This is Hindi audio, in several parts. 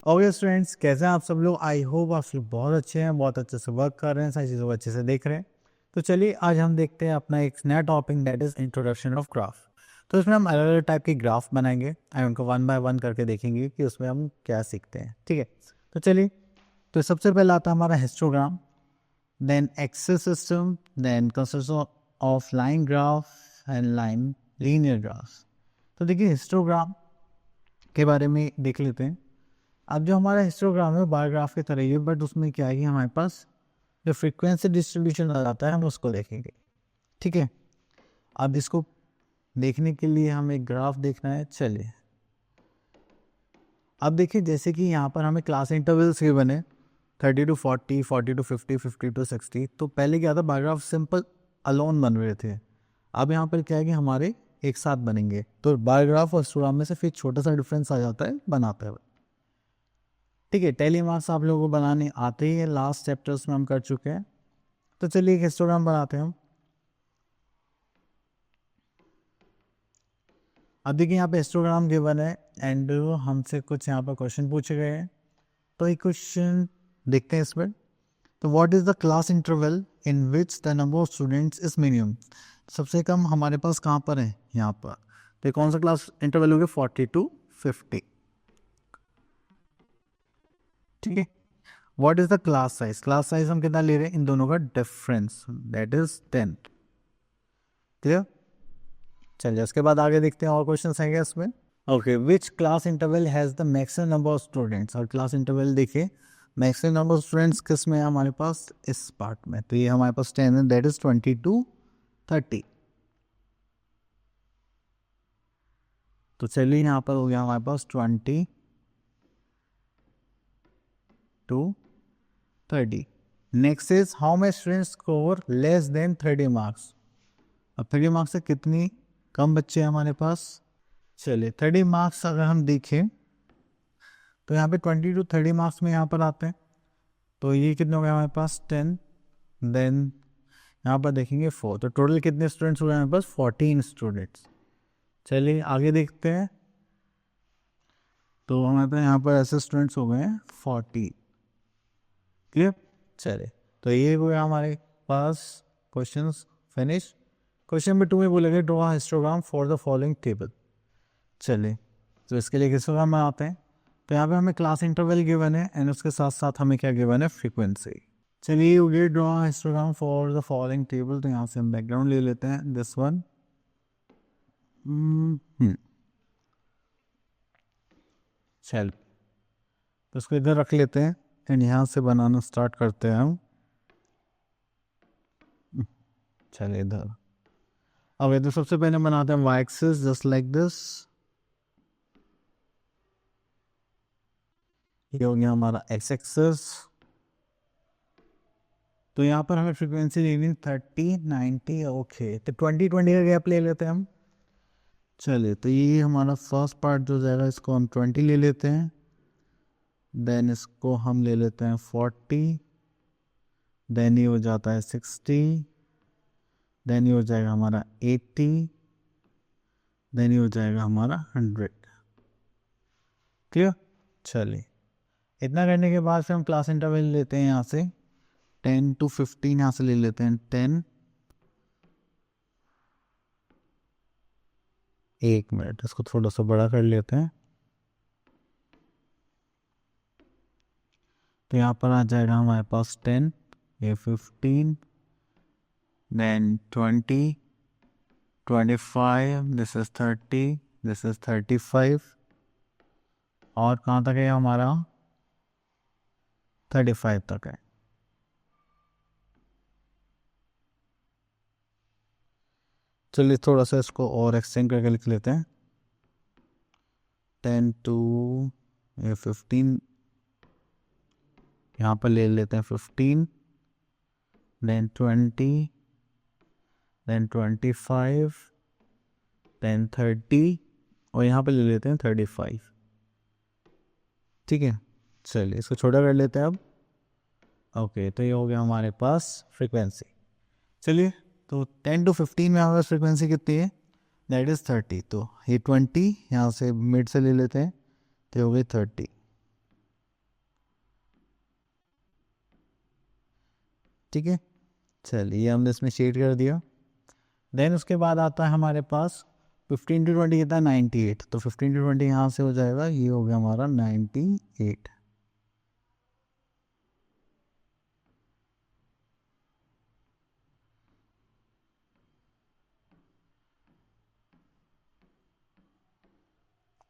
ओके स्टूडेंट्स, कैसे हैं आप सब लोग। आई होप आप लोग बहुत अच्छे हैं, बहुत अच्छे से वर्क कर रहे हैं, सारी चीज़ों को अच्छे से देख रहे हैं। तो चलिए आज हम देखते हैं अपना एक नया topic, that is introduction of graph. तो इसमें हम अलग अलग टाइप के ग्राफ बनाएंगे एंड उनको वन बाय वन करके देखेंगे कि उसमें हम क्या सीखते हैं। ठीक है, तो चलिए। तो सबसे पहले आता है हमारा histogram, then axis system, then consist of line graph and line linear graph. तो देखिए हिस्टोग्राम के बारे में देख लेते हैं। अब जो हमारा हिस्टोग्राम है बार ग्राफ की तरह ही है, बट उसमें क्या है कि हमारे पास जो फ्रीक्वेंसी डिस्ट्रीब्यूशन आ जाता है हम उसको देखेंगे। ठीक है, अब इसको देखने के लिए हमें एक ग्राफ देखना है। चलिए अब देखिए, जैसे कि यहाँ पर हमें क्लास इंटरवल्स के बने 30 to 40, 40 to 50, 50 to 60। तो पहले क्या था, बार ग्राफ सिंपल अलोन बन रहे थे। अब यहाँ पर क्या है कि हमारे एक साथ बनेंगे, तो बार ग्राफ और हिस्टोग्राम में से फिर छोटा सा डिफरेंस आ जाता है बनाते हुए। ठीक है, टेली मार्क्स आप लोगों को बनाने आते ही है, लास्ट चैप्टर्स में हम कर चुके हैं। तो चलिए एक हिस्टोग्राम बनाते हैं हम। अब देखिए यहाँ पे हिस्टोग्राम गिवन है एंड हमसे कुछ यहाँ पर क्वेश्चन पूछे गए हैं। तो एक क्वेश्चन देखते हैं इसमें। तो what is the class interval in which the number of students is minimum. सबसे कम हमारे पास कहाँ पर है, यहाँ पर। तो कौन सा क्लास इंटरवल हो गया, 40 to 50। ठीक है, what is the class size. Class size हम कितना ले रहे हैं, इन दोनों का डिफरेंस, दैट इज 10। क्लियर। चलिए उसके बाद आगे देखते हैं और क्वेश्चन आएंगे इसमें। Okay, which class interval has the maximum number of students. और क्लास इंटरवल देखिए, मैक्सिमम नंबर ऑफ स्टूडेंट्स किस में है हमारे पास, इस पार्ट में। तो ये हमारे पास 10 है, दैट इज 20 to 30। तो चलिए यहाँ पर हो गया हमारे पास 20 to 30। Next is how many students score less than 30 marks. अब 30 मार्क्स से कितनी कम बच्चे हैं हमारे पास। चलिए 30 मार्क्स अगर हम देखें तो यहाँ पे 20 to 30 मार्क्स में यहाँ पर आते हैं। तो ये कितने हो गए हमारे पास, 10। देन यहाँ पर देखेंगे 4। तो टोटल कितने स्टूडेंट्स हो गए हमारे पास, 14 स्टूडेंट्स। चलिए आगे देखते हैं। तो हमारे पास यहाँ पर ऐसे स्टूडेंट्स हो गए हैं 40। क्लियर। चलिए तो ये हो गया हमारे पास क्वेश्चंस फिनिश। क्वेश्चन नंबर 2 में बोलेंगे draw histogram for the following table. चलिए तो इसके लिए हिस्टोग्राम में आते हैं। तो यहाँ पे हमें क्लास इंटरवल गिवन है एंड उसके साथ साथ हमें क्या गिवन है, फ्रीक्वेंसी। चलिए हो गया draw histogram for the following table. तो यहाँ से हम बैकग्राउंड ले लेते हैं, दिस वन। चल तो इसको इधर रख लेते हैं एंड यहाँ से बनाना स्टार्ट करते हैं हम। चलिए इधर। अब इधर सबसे पहले बनाते हैं Y axis, just like this. ये हो गया हमारा एक्स एक्सिस। तो यहाँ पर हमें फ्रीक्वेंसी लेनी 30, 90। ओके, तो 20, 20 का गैप ले लेते हैं हम। चलिए तो ये हमारा फर्स्ट पार्ट जो जाएगा, इसको हम 20 ले लेते हैं। देन इसको हम ले लेते हैं 40। देन ये हो जाता है 60। देन ये हो जाएगा हमारा 80। देन ये हो जाएगा हमारा 100। क्लियर। चलिए इतना करने के बाद फिर हम क्लास इंटरवल लेते हैं यहाँ से 10 to 15। यहाँ से ले लेते हैं 10। एक मिनट, इसको थोड़ा सा बड़ा कर लेते हैं। तो यहाँ पर आ जाएगा हमारे पास 10, ये 15, then 20, 25, this is 30, this is 35। और कहाँ तक है हमारा, 35 तक है। चलिए थोड़ा सा इसको और एक्सटेंड करके लिख लेते हैं। 10 to 15, यहाँ पर ले लेते हैं 15, देन 20, देन 25, देन 30 और यहाँ पे ले लेते हैं 35। ठीक है, चलिए इसको छोटा कर लेते हैं अब। ओके, तो ये हो गया हमारे पास फ्रीक्वेंसी। चलिए तो 10 to 15 में हमारे पास फ्रिक्वेंसी कितनी है, दैट इज़ 30। तो ये 20 यहाँ से मिड से ले लेते हैं, तो हो गई 30। ठीक है, चलिए हमने इसमें शेड कर दिया। देन उसके बाद आता है हमारे पास 15 to 20 कितना है, 98। तो 15 to 20 यहाँ से हो जाएगा, ये हो गया हमारा 98।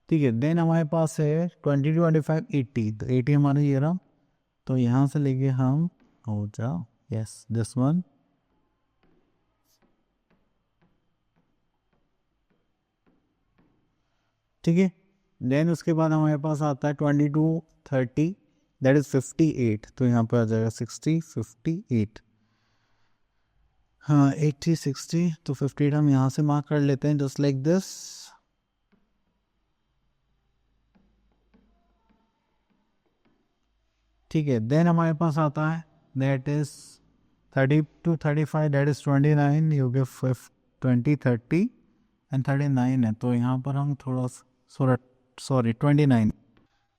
ठीक है, देन हमारे पास है 20 to 25 80। तो 80 हमारा ये रहा, तो यहाँ से लेके हम हो जाओ, यस दिस वन। ठीक है, देन उसके बाद हमारे पास आता है 20 to 30, दैट इज़ 58। तो यहाँ पर आ जाएगा 60 58। हाँ 80 60, तो 58 हम यहाँ से मार्क कर लेते हैं जस्ट लाइक दिस। ठीक है, देन हमारे पास आता है that is 30 to 35, that is 29। You गए 20 30 एंड 39 है, तो यहाँ पर हम थोड़ा सॉरी 29।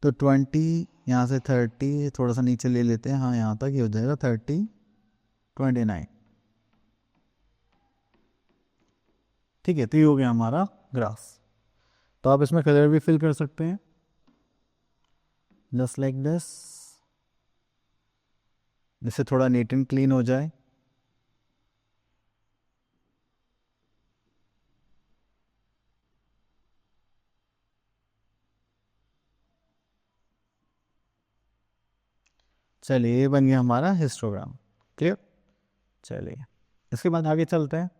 तो 20 यहाँ से 30 थोड़ा सा नीचे ले लेते हैं, हाँ यहाँ तक ये हो जाएगा 30 29। ठीक है, तो ये हो गया हमारा ग्राफ। तो आप इसमें कलर भी फिल कर सकते हैं जस्ट लाइक दिस, जिससे थोड़ा नीट एंड क्लीन हो जाए। चलिए ये बन गया हमारा हिस्टोग्राम। क्लियर, चलिए इसके बाद आगे चलते हैं।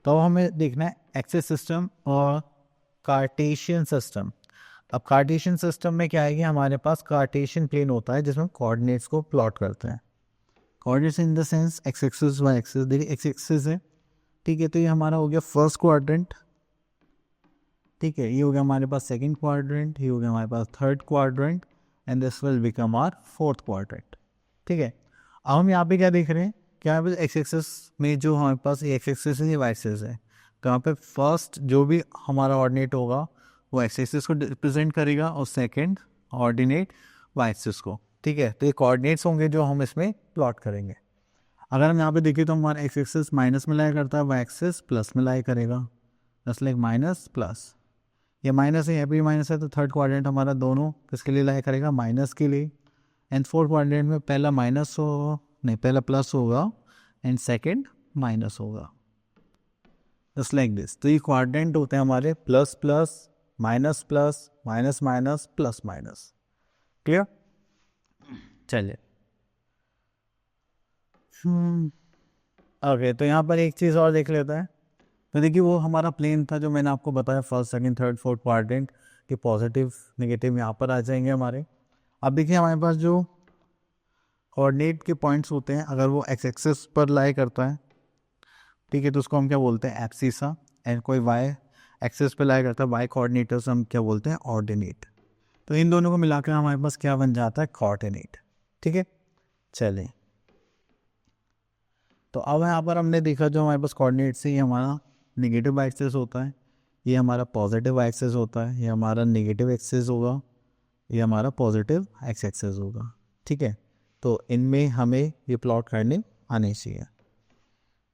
तो हमें देखना है एक्सिस सिस्टम और कार्टेशियन सिस्टम। अब कार्टेशियन सिस्टम में क्या है कि हमारे पास कार्टेशियन प्लेन होता है जिसमें कोऑर्डिनेट्स को प्लॉट करते हैं। Coordinates in the sense X axis Y axis. देखिए एक्स एक्सिस है, ठीक है, तो ये हमारा हो गया फर्स्ट क्वाड्रेंट। ठीक है, ये हो गया हमारे पास सेकंड क्वाड्रेंट, ये हो गया हमारे पास third quadrant, and this will become our fourth quadrant. ठीक है, अब हम यहाँ पे क्या देख रहे हैं, क्या है एक्स एक्सिस में जो हमारे पास एक्स एक्सिस है, ये वाई एक्सिस है। तो यहाँ पे फर्स्ट जो भी हमारा ऑर्डिनेट होगा वो एक्स एक्सिस को रिप्रेजेंट करेगा और सेकंड ऑर्डिनेट वाई एक्सिस को। ठीक है, तो ये कोऑर्डिनेट्स होंगे जो हम इसमें प्लॉट करेंगे। अगर हम यहाँ पे देखें तो हमारा एक्स एक्सिस माइनस में लाया करता है, वाई एक्सिस प्लस में लाया करेगा, जस्ट लाइक माइनस प्लस। ये माइनस है, यहाँ भी माइनस है, तो थर्ड क्वाड्रेंट हमारा दोनों किसके लिए लाया करेगा, माइनस के लिए। एंड फोर्थ क्वाड्रेंट में पहला माइनस हो, नहीं पहला प्लस होगा एंड सेकंड माइनस होगा, जस्ट लाइक दिस। तो ये क्वाड्रेंट होते हैं हमारे plus plus minus plus minus minus plus minus. Clear, चलिए ओके। तो यहाँ पर एक चीज़ और देख लेते हैं। तो देखिए वो हमारा प्लेन था जो मैंने आपको बताया, first second third fourth quadrant के पॉजिटिव नेगेटिव यहाँ पर आ जाएंगे हमारे। अब देखिए हमारे पास जो कोऑर्डिनेट के पॉइंट्स होते हैं, अगर वो एक्स एक्सिस पर लाई करता है, ठीक है, तो उसको हम क्या बोलते हैं, एब्सिसा। एंड कोई वाई एक्सिस पर लाई करता है, वाई कोऑर्डिनेटर से हम क्या बोलते हैं, ऑर्डिनेट। तो इन दोनों को मिलाकर हमारे पास क्या बन जाता है, कोऑर्डिनेट। ठीक है, चलिए तो अब यहाँ पर हमने देखा जो हमारे पास कोऑर्डिनेट से ये हमारा नेगेटिव एक्सिस होता है, ये हमारा पॉजिटिव एक्सिस होता है, ये हमारा नेगेटिव एक्सिस होगा, ये हमारा पॉजिटिव एक्स एक्सिस होगा। ठीक है, तो इनमें हमें ये प्लॉट करने आने चाहिए।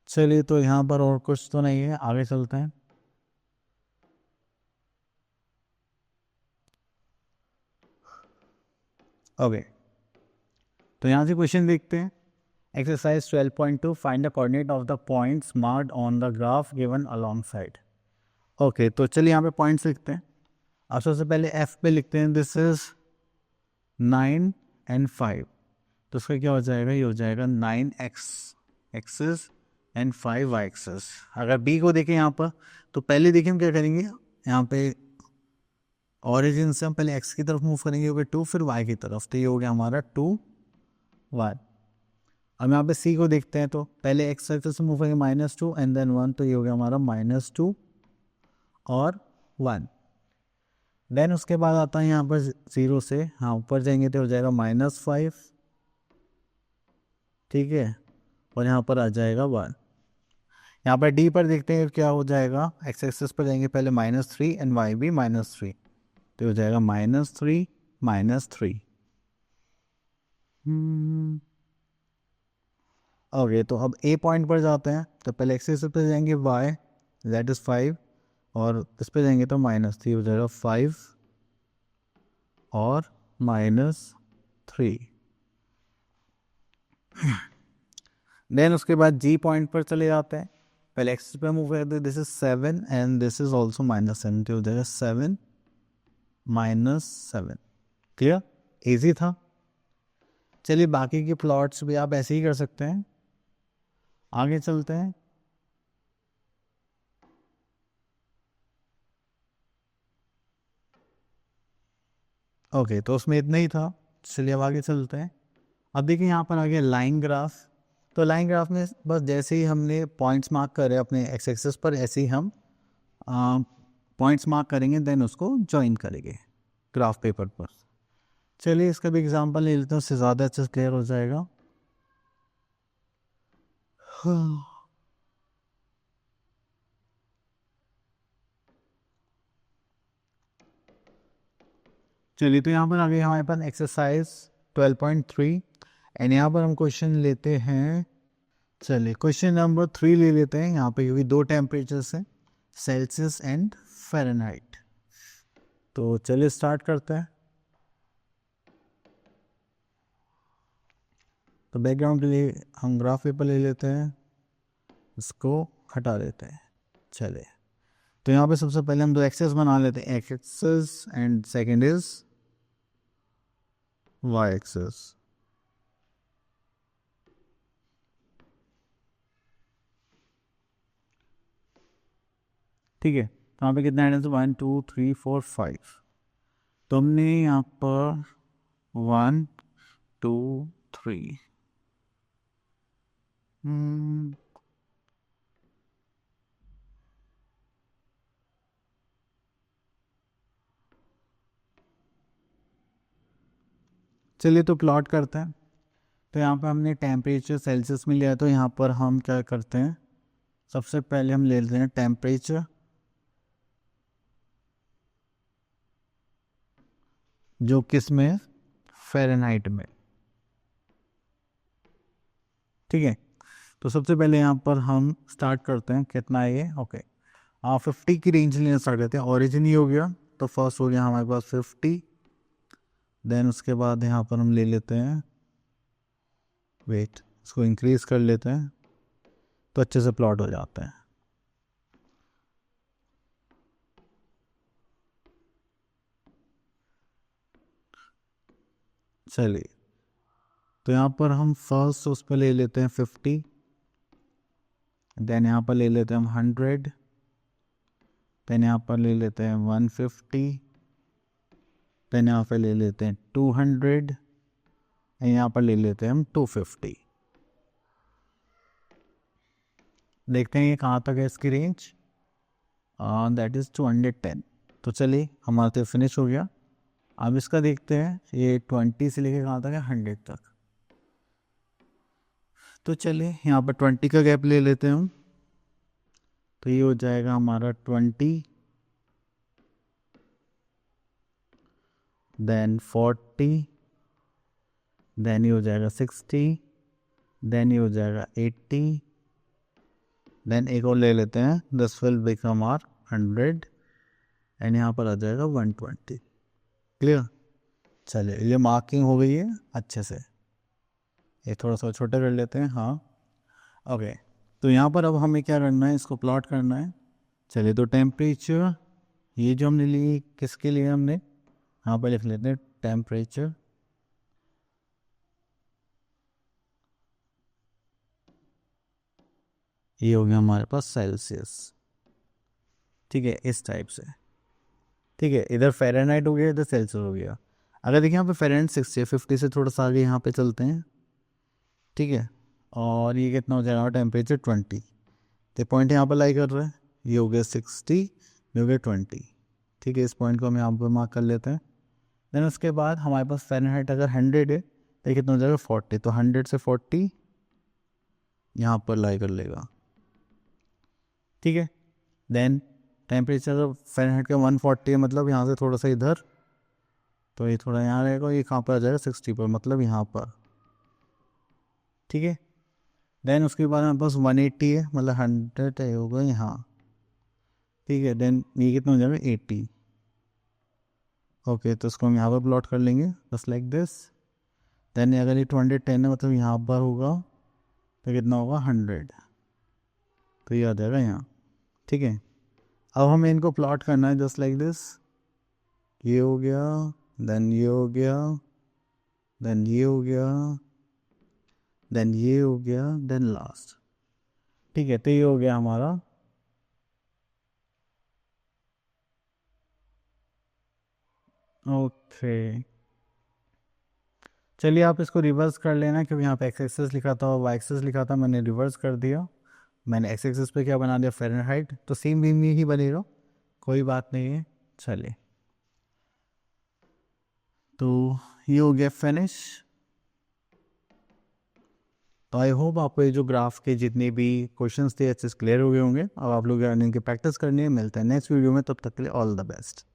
चलिए तो यहाँ पर और कुछ तो नहीं है, आगे चलते हैं। ओके, तो यहाँ से क्वेश्चन देखते हैं। Exercise 12.2, find the coordinate of the points marked on the graph given along side. Okay, तो चलिए यहाँ पे पॉइंट्स लिखते हैं। अब सबसे पहले एफ पे लिखते हैं, दिस इज 9 and 5। तो उसका क्या हो जाएगा, ये हो जाएगा 9x axis and 5y axis. अगर बी को देखें यहाँ पर, तो पहले देखिए हम क्या करेंगे, यहाँ पे ऑरिजिन से हम पहले x की तरफ मूव करेंगे, हो गया 2, फिर y की तरफ, तो ये हो गया हमारा 2y। अब यहाँ पे c को देखते हैं, तो पहले x एक्सिस से मूव करेंगे -2 एंड देन 1, तो ये हो गया हमारा -2 और 1। देन उसके बाद आता है यहाँ पर 0 से, हाँ ऊपर जाएंगे तो हो जाएगा -5 ठीक है, और यहाँ पर आ जाएगा 1। यहाँ पर डी पर देखते हैं क्या हो जाएगा, एक्स एक्सेस पर जाएंगे पहले -3 एंड वाई भी -3, तो हो जाएगा -3 -3। ओके, तो अब ए पॉइंट पर जाते हैं, तो पहले एक्स एक्सेस पर जाएंगे वाई, दैट इज 5, और इस पर जाएंगे तो -3 हो जाएगा 5 और -3। देन उसके बाद जी पॉइंट पर चले जाते हैं, पहले एक्स पे मूव करते हैं, this is 7 and this is also -7, तो हो जाएगा 7 -7। क्लियर, इजी था। चलिए बाकी के प्लॉट्स भी आप ऐसे ही कर सकते हैं। आगे चलते हैं। ओके, तो उसमें इतना ही था। चलिए अब आगे चलते हैं। अब देखिए यहाँ पर आ गया लाइन ग्राफ। तो लाइन ग्राफ में बस जैसे ही हमने पॉइंट्स मार्क करे अपने एक्स एक्सिस पर, ऐसे ही हम पॉइंट्स मार्क करेंगे, देन उसको ज्वाइन करेंगे ग्राफ पेपर पर। चलिए इसका भी एग्जांपल ले लेते हैं, उससे ज़्यादा अच्छे से क्लियर हो जाएगा। चलिए, तो यहाँ पर आ गए हमारे पास एक्सरसाइज 12.3 एंड यहाँ पर हम क्वेश्चन लेते हैं। चलिए क्वेश्चन नंबर 3 ले लेते हैं। यहाँ पे क्योंकि 2 टेम्परेचर्स हैं, सेल्सियस एंड फ़ारेनहाइट। तो चलिए स्टार्ट करते हैं। तो बैकग्राउंड के लिए हम ग्राफ पेपर ले लेते हैं, इसको हटा देते हैं। चलिए, तो यहाँ पे सबसे पहले हम 2 एक्सेस बना लेते हैं, X axis and second is Y axis. ठीक है, तो यहाँ पे कितना एडेंस, 1 2 3 4 5। तो हमने यहाँ पर 1 2 3 चलिए तो प्लॉट करते हैं। तो यहाँ पर हमने टेम्परेचर सेल्सियस में लिया, तो यहाँ पर हम क्या करते हैं, सबसे पहले हम ले लेते हैं टेम्परेचर जो किस में, फ़ारेनहाइट में। ठीक है, तो सबसे पहले यहाँ पर हम स्टार्ट करते हैं, कितना है ये, ओके 50 की रेंज लेना स्टार्ट करते हैं। ओरिजिन ही हो गया, तो फर्स्ट हो गया हमारे पास 50। देन उसके बाद यहाँ पर हम ले लेते हैं, वेट इसको इंक्रीज कर लेते हैं, तो अच्छे से प्लॉट हो जाते हैं। चलिए, तो यहाँ पर हम फर्स्ट उस पर ले लेते हैं 50, देन यहाँ पर ले लेते हैं हम 100, देन यहाँ पर ले लेते हैं 150, देन यहाँ पर ले लेते हैं 200, यहाँ पर ले लेते हैं हम 250। देखते हैं ये कहाँ तक है इसकी रेंज, दैट इज़ 210। तो चलिए हमारा तो फिनिश हो गया। अब इसका देखते हैं ये 20 से लेके कहाँ तक है, 100 तक। तो चलिए यहाँ पर 20 का गैप ले लेते हैं हम, तो ये हो जाएगा हमारा 20, देन 40, देन ये हो जाएगा 60, देन ये हो जाएगा 80, देन एक और ले लेते हैं, this will become our 100 and यहाँ पर आ जाएगा 120। क्लियर, चलिए ये मार्किंग हो गई है अच्छे से। ये थोड़ा सा छोटा कर लेते हैं, हाँ ओके। तो यहाँ पर अब हमें क्या करना है, इसको प्लॉट करना है। चलिए, तो टेम्परेचर ये जो हमने ली किसके लिए, हमने यहाँ पर लिख लेते हैं टेम्परेचर ये हो गया हमारे पास सेल्सियस। ठीक है, इस टाइप से। ठीक है, इधर फ़ारेनहाइट हो गया, इधर सेल्सियस हो गया। अगर देखिए यहाँ पे फ़ारेनहाइट 60, 50 से थोड़ा सा आगे यहाँ पे चलते हैं। ठीक है, और ये कितना हो जाएगा टेम्परेचर 20, तो पॉइंट यहाँ पर लाई कर रहा है, ये हो गया 60, ये हो गया 20। ठीक है, इस पॉइंट को हम यहाँ पर मार्क कर लेते हैं। देन उसके बाद हमारे पास फ़ारेनहाइट अगर 100 है, तो कितना हो जाएगा 40, तो 100 से 40 यहाँ पर लाई कर लेगा, ठीक है। देन टेम्परेचर फ़ारेनहाइट का 140 है, मतलब यहाँ से थोड़ा सा इधर, तो ये थोड़ा यहाँ रहेगा, ये कहाँ पर आ जाएगा 60 पर, मतलब यहाँ पर, ठीक है। देन उसके बाद हमारे पास 180 है, मतलब 100 है होगा यहाँ, ठीक है। देन ये कितना हो जाएगा 80, ओके। तो इसको हम यहाँ पर प्लॉट कर लेंगे जस्ट लाइक दिस। देन अगर ये 210 है, मतलब यहाँ पर होगा तो कितना होगा 100, तो ये आ जाएगा यहाँ, ठीक है। अब हमें इनको प्लॉट करना है जस्ट लाइक दिस, ये हो गया, देन ये हो गया, देन ये हो गया, देन ये हो गया, देन लास्ट, ठीक है। तो ये हो गया हमारा ओके। चलिए आप इसको रिवर्स कर लेना, क्योंकि यहाँ पे एक्स एक्सिस लिखा था और वाई एक्सिस लिखा था, मैंने रिवर्स कर दिया। मैंने एक्स एक्सिस पे क्या बना दिया फ़ारेनहाइट, तो सेम वे में ही बनेगा, कोई बात नहीं है। चलिए, तो ये हो गया फिनिश। तो आई होप आपको ये जो ग्राफ के जितने भी क्वेश्चंस थे अच्छे से क्लियर हो गए होंगे। अब आप लोग इनकी प्रैक्टिस करनी है। मिलते हैं नेक्स्ट वीडियो में, तब तक के लिए ऑल द बेस्ट।